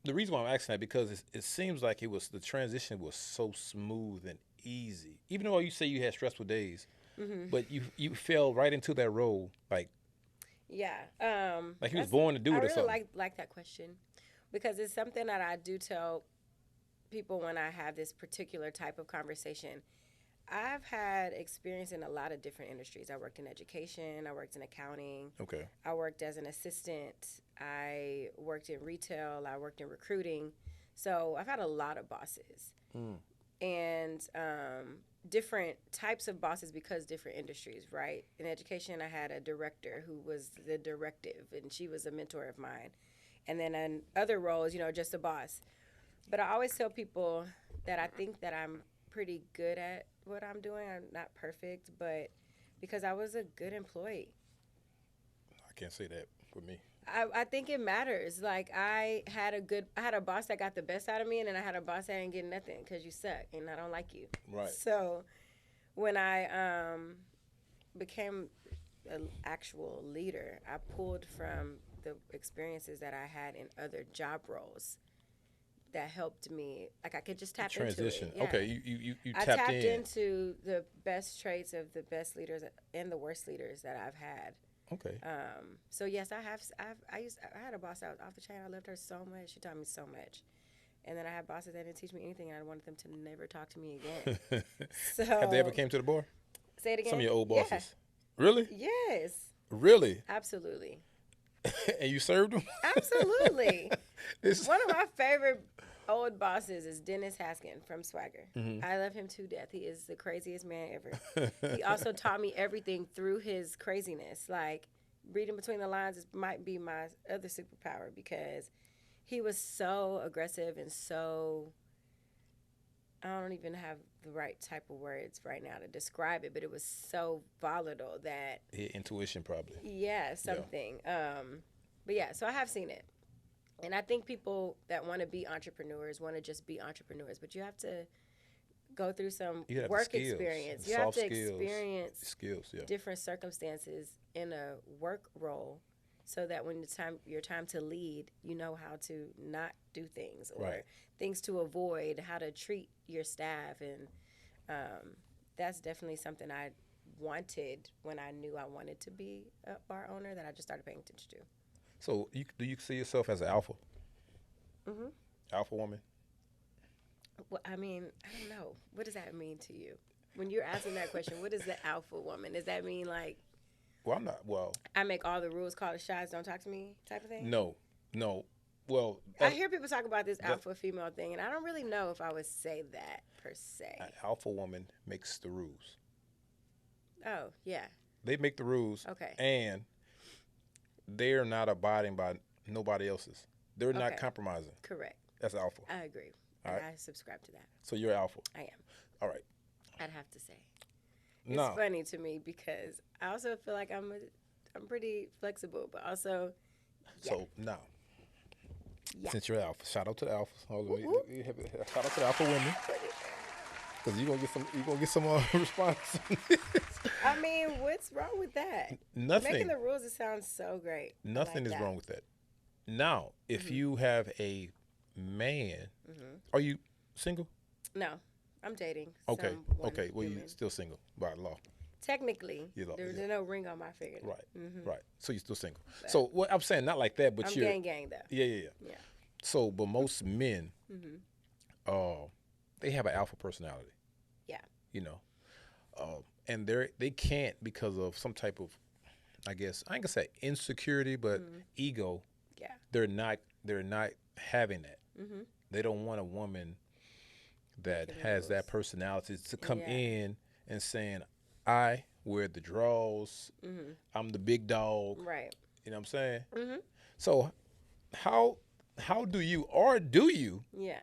the reason why I'm asking that, because it seems like the transition was so smooth and easy. Even though you say you had stressful days, but you fell right into that role, like. Yeah. Like he was born to do it or something. I really like that question, because it's something that I do tell people when I have this particular type of conversation. I've had experience in a lot of different industries. I worked in education. I worked in accounting. Okay. I worked as an assistant. I worked in retail. I worked in recruiting. So I've had a lot of bosses. And different types of bosses because different industries, right? In education, I had a director who was the directive, and she was a mentor of mine. And then in other roles, just a boss. But I always tell people that I think that I'm pretty good at what I'm doing. I'm not perfect, but because I was a good employee. I can't say that for me. I think it matters. Like, I had a boss that got the best out of me, and then I had a boss that didn't get nothing because you suck and I don't like you. Right. So when I became an actual leader, I pulled from the experiences that I had in other job roles that helped me. Like I could just tap Transition. into it. Yeah. Okay, you I tapped tapped in. into the best traits of the best leaders and the worst leaders that I've had. Okay. So yes, I have. I had a boss that was off the chain. I loved her so much. She taught me so much. And then I had bosses that didn't teach me anything, and I wanted them to never talk to me again. So Have they ever came to the bar? say it again. Some of your old bosses. Yeah. Really? Yes. Really? Absolutely. And you served them? Absolutely. It's- One of my favorite old bosses is Dennis Haskin from Swagger. Mm-hmm. I love him to death. He is the craziest man ever. He also taught me everything through his craziness. Like reading between the lines might be my other superpower because he was so aggressive and so, I don't even have the right type of words right now to describe it, but it was so volatile that Yeah, intuition, probably. yeah, something. But yeah, so I have seen it. And I think people that want to be entrepreneurs want to just be entrepreneurs, but you have to go through some You have the work skills, experience. the You have soft to skills, experience skills. Yeah. different circumstances in a work role so that when it's your time to lead, you know how to not do things or Right. things to avoid, how to treat your staff. And that's definitely something I wanted when I knew I wanted to be a bar owner that I just started paying attention to. So, do you see yourself as an alpha? Mm-hmm. Alpha woman? Well, I mean, I don't know. What does that mean to you? When you're asking that question, what is the alpha woman? Does that mean like Well, I'm not. Well, I make all the rules, call the shots, don't talk to me type of thing? no. Well, I hear people talk about this alpha female thing, and I don't really know if I would say that per se. an alpha woman makes the rules. Oh, yeah. They make the rules. Okay. And they're not abiding by nobody else's. They're not Okay. compromising. Correct. That's alpha. I agree. All And right. I subscribe to that. So you're alpha. I am. All right. I'd have to say. It's No. funny to me because I also feel like I'm pretty flexible, but also So now, Yeah. since you're alpha, shout out to the alphas. Hold on, Whoop, whoop. shout out to the alpha women, because you're gonna get some response. I mean, what's wrong with that? Nothing. Making the rules, it sounds so great. I Nothing like is that. wrong with that. Now, if you have a man, are you single? No, I'm dating. Okay. someone Okay. Well, human. you're still single by law. Technically, You know, there's yeah. no ring on my finger. Right. Mm-hmm. Right. So you're still single. So what I'm saying, not like that, but I'm you're. gang though. Yeah. Yeah. So, but most men, Mm-hmm. they have an alpha personality. Yeah. You know, and they can't because of some type of, I guess I ain't gonna say insecurity, but ego. Yeah. They're not having that. Mm-hmm. They don't want a woman that Making has that rules. personality to come Yeah. in and saying, I wear the draws, Mm-hmm. I'm the big dog. Right. You know what I'm saying? Mm-hmm. So how do you Yeah.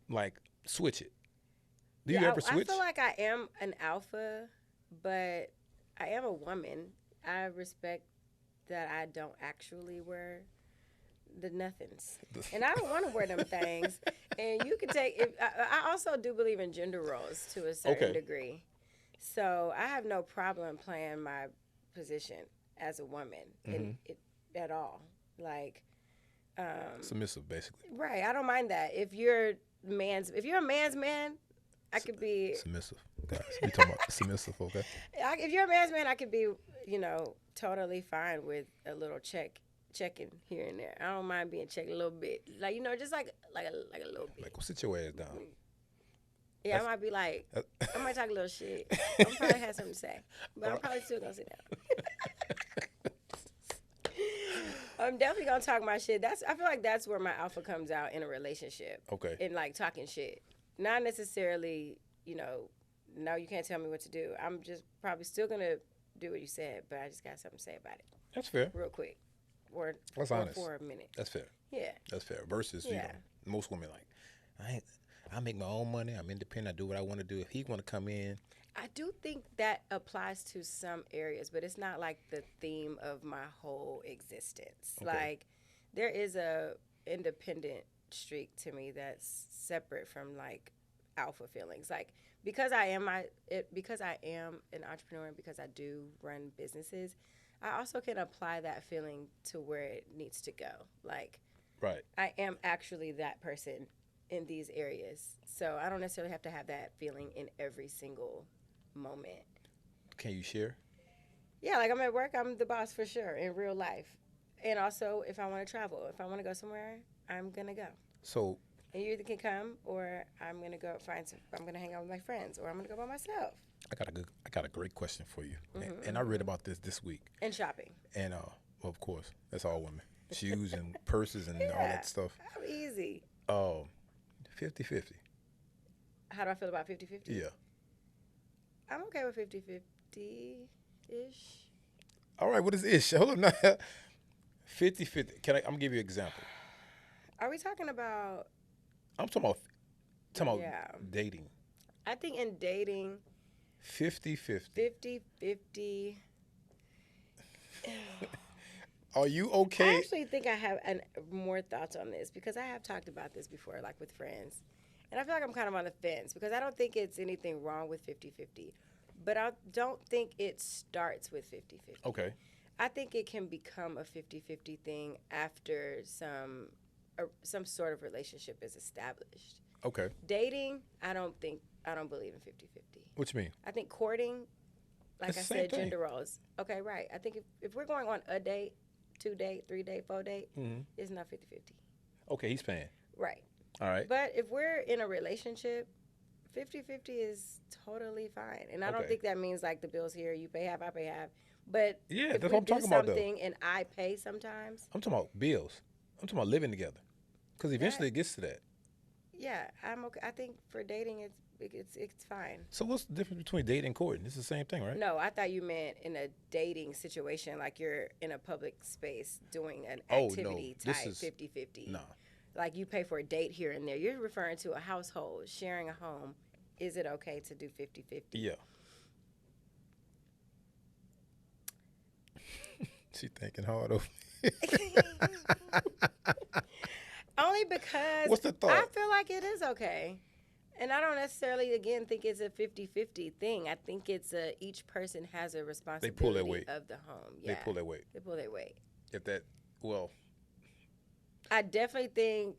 like switch it? Do Yeah, you ever switch? I feel like I am an alpha, but I am a woman. I respect that I don't actually wear the nothings, and I don't want to wear them things. And you can take. I also do believe in gender roles to a certain Okay. degree, so I have no problem playing my position as a woman at all. Like, Submissive, basically. right? I don't mind that. If you're a man's man, I could be. Submissive, guys. We talking about submissive, okay? If you're a man's man, I could be, totally fine with a little checking here and there. I don't mind being checked a little bit, like just like a little bit. Like, go sit your ass down. Yeah, I might be like, I might talk a little shit. I'm probably have something to say, but I'm probably still gonna sit down. I'm definitely gonna talk my shit. I feel like that's where my alpha comes out in a relationship. Okay. In like talking shit, not necessarily, no, you can't tell me what to do. I'm just probably still gonna do what you said, but I just got something to say about it, That's fair. real quick, or That's honest. for a minute. That's fair. Yeah. That's fair. Versus, Yeah. most women like, I make my own money. I'm independent. I do what I want to do. If he want to come in, I do think that applies to some areas, but it's not like the theme of my whole existence. Okay. Like, there is a independent streak to me that's separate from like alpha feelings. Like, because I am an entrepreneur and because I do run businesses, I also can apply that feeling to where it needs to go. Like, right? I am actually that person in these areas. So I don't necessarily have to have that feeling in every single moment. Can you share? Yeah, like I'm at work, I'm the boss for sure in real life. And also, if I want to travel, if I want to go somewhere, I'm going to go. So, And you either can come or I'm going to go I'm going to hang out with my friends or I'm going to go by myself. I got a great question for you. And I read about this week. And shopping. And of course, that's all women. Shoes and purses and all that stuff. I'm easy. 50-50. How do I feel about 50-50? Yeah. I'm okay with 50-50-ish. All right, what is ish? Hold on now. 50-50. I'm gonna give you an example. Are we talking about? I'm talking about Yeah. dating. I think in dating, 50-50. 50-50. Are you okay? I actually think I have more thoughts on this because I have talked about this before, like with friends. And I feel like I'm kind of on the fence because I don't think it's anything wrong with 50-50. But I don't think it starts with 50-50. Okay. I think it can become a 50-50 thing after some sort of relationship is established. Okay. Dating, I don't believe in 50-50. What you mean? I think courting, like It's I the same said, thing. gender roles. Okay, right. I think if we're going on a date, 2-date, 3-date, 4-date, it's not 50-50. Okay, he's paying. Right. All right. But if we're in a relationship, 50-50 is totally fine. And I don't Okay. think that means like the bill's here, you pay half, I pay half. But Yeah, if that's we what I'm do talking about, though. something and I pay sometimes, I'm talking about bills. I'm talking about living together. Because eventually it gets to that. yeah, I'm okay. I think for dating, it's fine. So what's the difference between dating and courting? It's the same thing, right? No, I thought you meant in a dating situation, like you're in a public space doing an Oh, no. activity This type is- 50-50. Nah. Like you pay for a date here and there. You're referring to a household, sharing a home. Is it okay to do 50-50? Yeah. She thinking hard over. Only because What's the thought? I feel like it is okay. And I don't necessarily, again, think it's a 50-50 thing. I think it's each person has a responsibility weight. of the home. Yeah. They pull their weight. They pull their weight. If that, well, I definitely think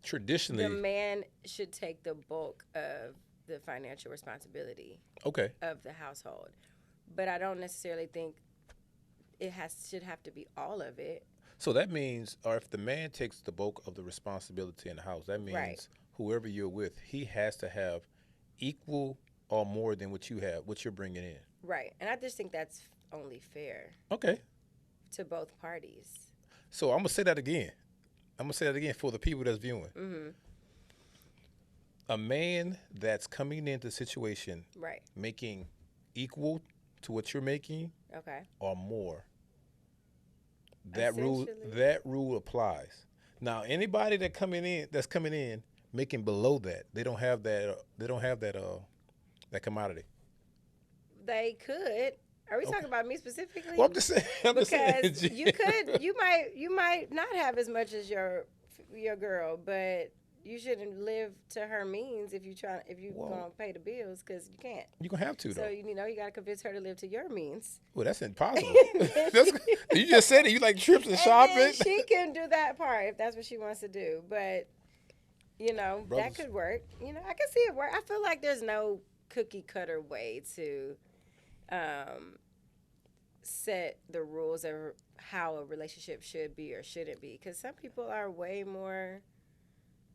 traditionally. the man should take the bulk of the financial responsibility Okay. of the household. But I don't necessarily think it should have to be all of it. So that means, or if the man takes the bulk of the responsibility in the house, that means Right. whoever you're with, he has to have equal or more than what you have, what you're bringing in. Right. And I just think that's only fair Okay. to both parties. So I'm going to say that again. For the people that's viewing. Mm-hmm. A man that's coming into the situation Right. making equal to what you're making Okay. or more, that Essentially. rule applies. Now, anybody that's coming in making below that, they don't have that commodity. They could. Are we talking about me specifically? Well, I'm just saying. Because you might not have as much as your girl, but you shouldn't live to her means if you gonna pay the bills because you can't. You're gonna have to though. So you gotta convince her to live to your means. Well, that's impossible. You just said it. You like trips and And shopping. then she can do that part if that's what she wants to do. But that Brothers. could work. I can see it work. I feel like there's no cookie cutter way to set the rules of how a relationship should be or shouldn't be. Because some people are way more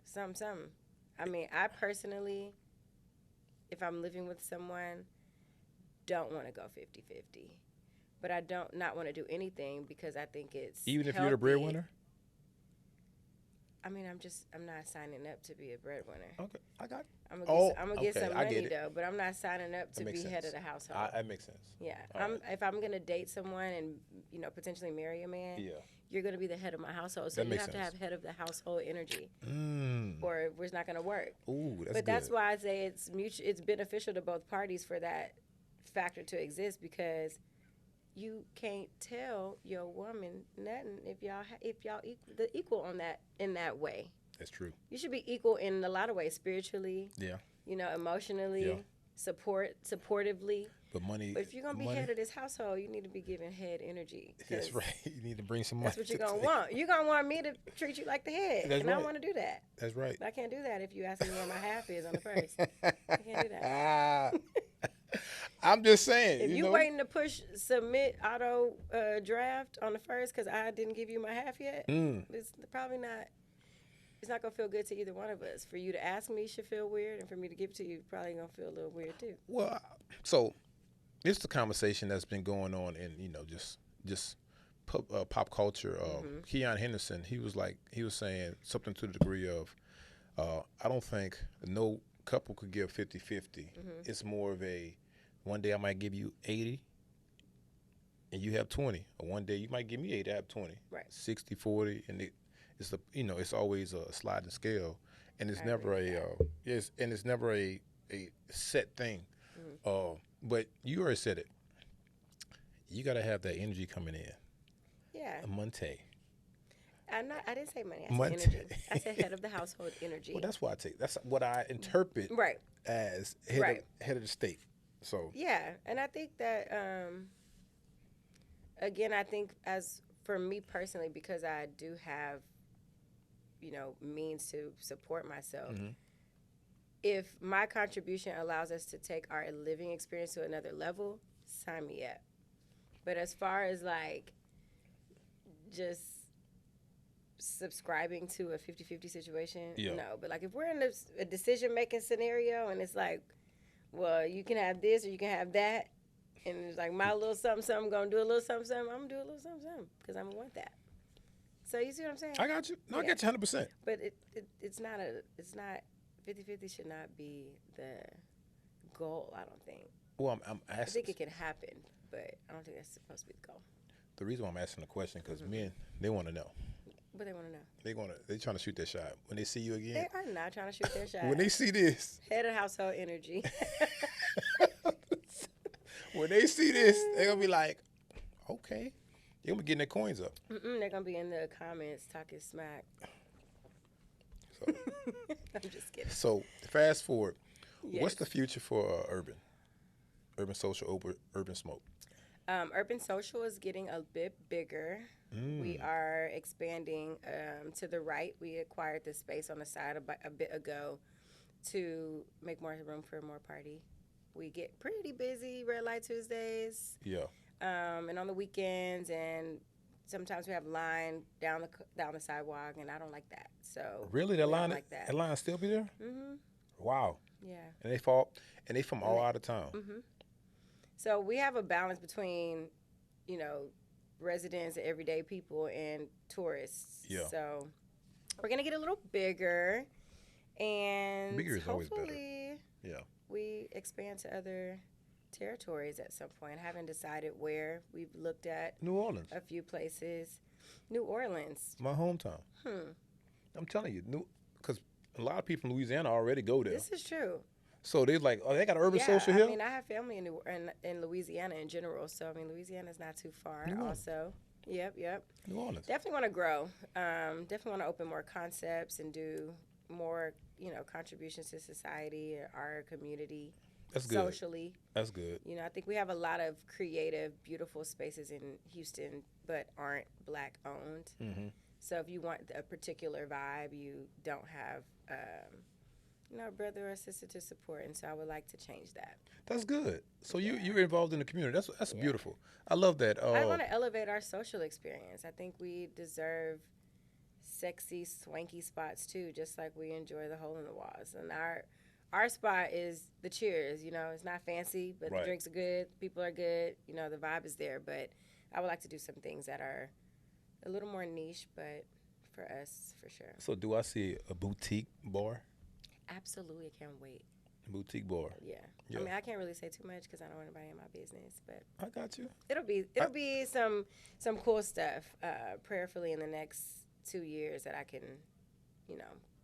some. I mean, I personally, if I'm living with someone, don't want to go 50-50. But I don't not want to do anything because I think it's Even if you're the healthy. breadwinner. I mean, I'm not signing up to be a breadwinner. Okay, I got it. I'm gonna get okay, some I get money it. though, but I'm not signing up to That be makes head of sense. the household. That makes sense. Yeah, All right. if I'm gonna date someone and potentially marry a man, Yeah. you're gonna be the head of my household, so That you makes have to sense. have head of the household energy, Mm. or it's not gonna work. Ooh, that's But good. that's why I say it's beneficial to both parties for that factor to exist because you can't tell your woman nothing if y'all equal on that in that way. That's true. You should be equal in a lot of ways, spiritually, Yeah. emotionally, Yeah. supportively. But money. But if you're gonna be head of this household, you need to be giving head energy. That's right. You need to bring some money. That's what you're gonna want. You're gonna want me to treat you like the head, That's and right. I don't want to do that. That's right. But I can't do that if you ask me where my half is on the first. I can't do that. I'm just saying. If you you know? waiting to push submit auto draft on the first because I didn't give you my half yet, it's probably not. It's not gonna feel good to either one of us. For you to ask me should feel weird, and for me to give it to you probably gonna feel a little weird too. Well, so it's the conversation that's been going on in just pop culture. Keon Henderson, he was saying something to the degree of, I don't think no couple could give 50-50. It's more of a, one day I might give you 80 and you have 20, or one day you might give me 80, I have 20. Right. 60-40, and it's always a sliding scale, and it's never a set thing. But you already said it. You got to have that energy coming in. Yeah. Monte. I didn't say money. I said energy. I said head of the household energy. Well, that's what I interpret as head of the state. So yeah, and I think that again, I think as for me personally, because I do have means to support myself. If my contribution allows us to take our living experience to another level, sign me up. But as far as like just subscribing to a 50-50 situation, no. But like if we're in a decision-making scenario and it's like, well, you can have this or you can have that, and it's like my little something, gonna do a little something, I'm gonna do a little something because I'm gonna want that. So you see what I'm saying? I got you. No, I got you 100%. But it's not 50-50 should not be the goal, I don't think. Well, I'm asking. I think it can happen, but I don't think that's supposed to be the goal. The reason why I'm asking the question because men, they want to know. What they want to know? They're trying to shoot their shot. When they see you again. They are not trying to shoot their shot. When they see this. Head of household energy. When they see this, they're going to be like, okay. They're going to be getting their coins up. They're going to be in the comments talking smack. So, I'm just kidding. So, fast forward. Yes. What's the future for urban social, urban smoke? Urban social is getting a bit bigger. We are expanding to the right. We acquired the space on the side a bit ago to make more room for more party. We get pretty busy Red Light Tuesdays. Yeah. And on the weekends, and sometimes we have line down the sidewalk, and I don't like that. So really, that line still be there? Wow. Yeah. And they from all out of town. So we have a balance between, residents and everyday people and tourists. Yeah. So we're gonna get a little bigger, and bigger is always better. hopefully, we expand to other territories at some point. I haven't decided where. We've looked at New Orleans, a few places. New Orleans, my hometown. I'm telling you, because a lot of people in Louisiana already go there. This is true. So they're like, oh, they got urban social here? I mean, I have family in Louisiana in general, so I mean, Louisiana's not too far. Also, yep. New Orleans. Definitely want to grow. Definitely want to open more concepts and do more, contributions to society, our community. That's good. Socially. That's good. I think we have a lot of creative, beautiful spaces in Houston, but aren't Black owned. So if you want a particular vibe, you don't have, a brother or sister to support, and so I would like to change that. That's good. So you're involved in the community. That's beautiful. I love that. I want to elevate our social experience. I think we deserve sexy, swanky spots too, just like we enjoy the hole in the walls. And our spot is the Cheers. It's not fancy, but the drinks are good, people are good. The vibe is there. But I would like to do some things that are a little more niche, but for us, for sure. So do I see a boutique bar? Absolutely, I can't wait. Boutique bar. Yeah. I mean, I can't really say too much because I don't want anybody in my business, but I got you. It'll be some cool stuff. Prayerfully in the next 2 years that I can,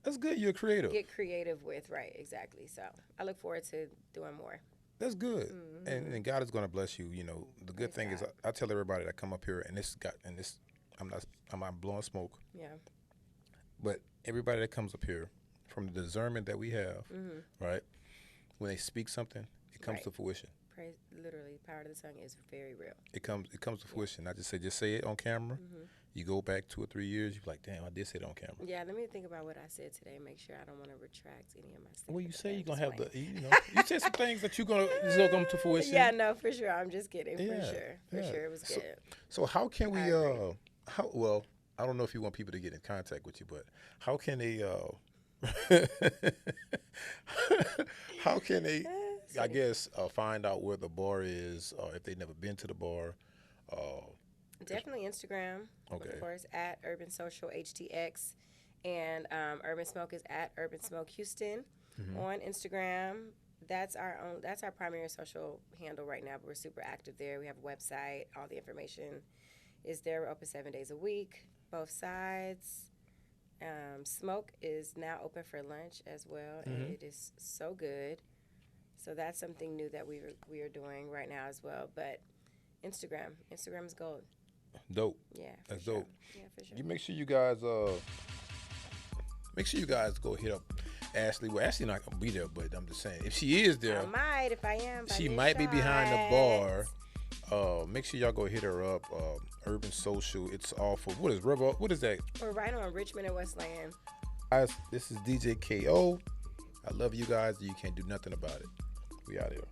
That's good. You're creative. Get creative with, right? Exactly. So I look forward to doing more. That's good, and God is going to bless you. The good thing is I tell everybody that come up here, I'm not blowing smoke. Yeah. But everybody that comes up here, from the discernment that we have, right? When they speak something, it comes to fruition. praise, literally, power of the tongue is very real. It comes to fruition. I just say it on camera. You go back 2 or 3 years, you're like, damn, I did say it on camera. Yeah, let me think about what I said today. Make sure I don't want to retract any of my stuff. Well, you say you're gonna have you said some things that you're gonna come to fruition. Yeah, no, for sure. I'm just kidding. Yeah, For sure, it was good. So how can we I agree. I don't know if you want people to get in contact with you, but how can they how can they I guess find out where the bar is, if they've never been to the bar? Definitely Instagram, Okay. of course, at Urban Social HTX, and Urban Smoke is at Urban Smoke Houston on Instagram. That's our primary social handle right now, but we're super active there. We have a website. All the information is there. We're open 7 days a week, both sides. Smoke is now open for lunch as well, and it is so good. So that's something new that we are doing right now as well. But Instagram is gold. Dope. Yeah, That's sure. dope. Yeah, for sure. You make sure you guys go hit up Ashley. Well, Ashley's not gonna be there, but I'm just saying if she is there, I might if I am. she might be behind the bar. Make sure y'all go hit her up. Urban Social. It's all for what is that? We're right on Richmond and Westland. Guys, this is DJ KO. I love you guys. You can't do nothing about it. We out here.